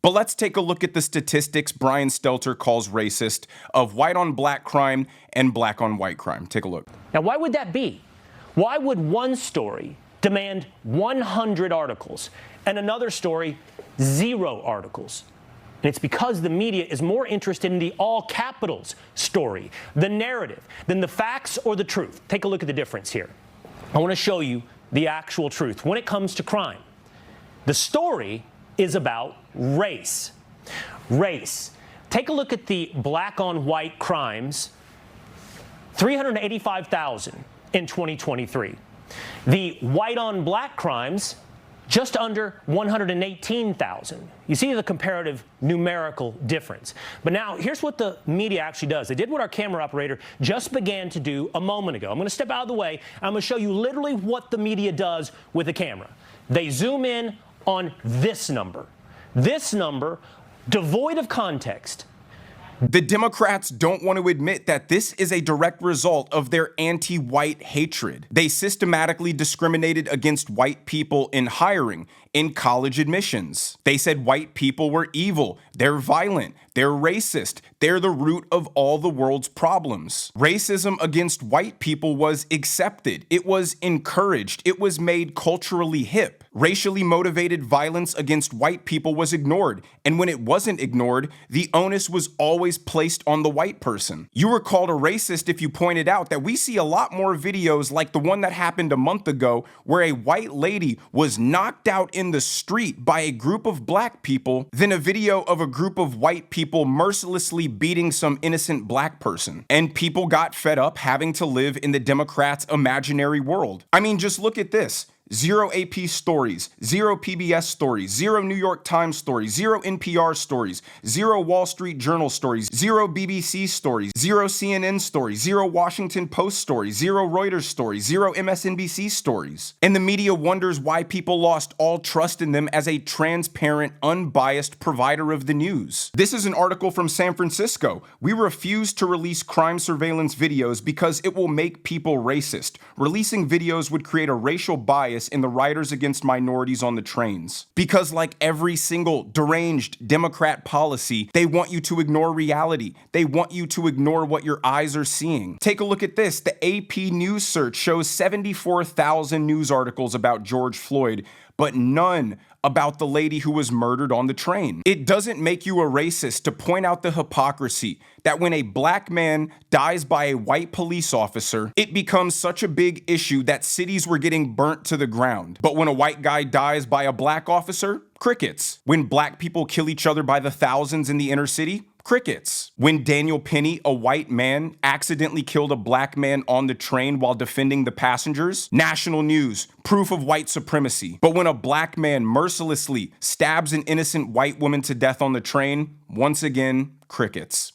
But let's take a look at the statistics Brian Stelter calls racist of white on black crime and black on white crime. Take a look. Now, why would that be? Why would one story demand 100 articles and another story 0 articles? And it's because the media is more interested in the all capitals story, the narrative, than the facts or the truth. Take a look at the difference here. I want to show you the actual truth when it comes to crime. The story is about race. Race. Take a look at the black on white crimes, 385,000 in 2023. The white on black crimes, just under 118,000. You see the comparative numerical difference. But now, here's what the media actually does. They did what our camera operator just began to do a moment ago. I'm going to step out of the way. I'm going to show you literally what the media does with the camera. They zoom in on this number. This number, devoid of context. The Democrats don't want to admit that this is a direct result of their anti-white hatred. They systematically discriminated against white people in hiring, in college admissions. They said white people were evil, they're violent, they're racist, they're the root of all the world's problems. Racism against white people was accepted, it was encouraged, it was made culturally hip. Racially motivated violence against white people was ignored, and when it wasn't ignored, the onus was always placed on the white person. You were called a racist if you pointed out that we see a lot more videos like the one that happened a month ago where a white lady was knocked out in the street by a group of black people than a video of a group of white people mercilessly beating some innocent black person. And people got fed up having to live in the Democrats' imaginary world. I mean, just look at this. 0 AP stories, 0 PBS stories, 0 New York Times stories, 0 NPR stories, 0 Wall Street Journal stories, 0 BBC stories, 0 CNN stories, 0 Washington Post stories, 0 Reuters stories, 0 MSNBC stories. And the media wonders why people lost all trust in them as a transparent, unbiased provider of the news. This is an article from San Francisco. We refuse to release crime surveillance videos because it will make people racist. Releasing videos would create a racial bias in the riders against minorities on the trains. Because like every single deranged Democrat policy, they want you to ignore reality. They want you to ignore what your eyes are seeing. Take a look at this. The AP News search shows 74,000 news articles about George Floyd, but none about the lady who was murdered on the train. It doesn't make you a racist to point out the hypocrisy that when a black man dies by a white police officer, it becomes such a big issue that cities were getting burnt to the ground. But when a white guy dies by a black officer, crickets. When black people kill each other by the thousands in the inner city, crickets. When Daniel Penny, a white man, accidentally killed a black man on the train while defending the passengers, national news, proof of white supremacy. But when a black man mercilessly stabs an innocent white woman to death on the train, once again, crickets.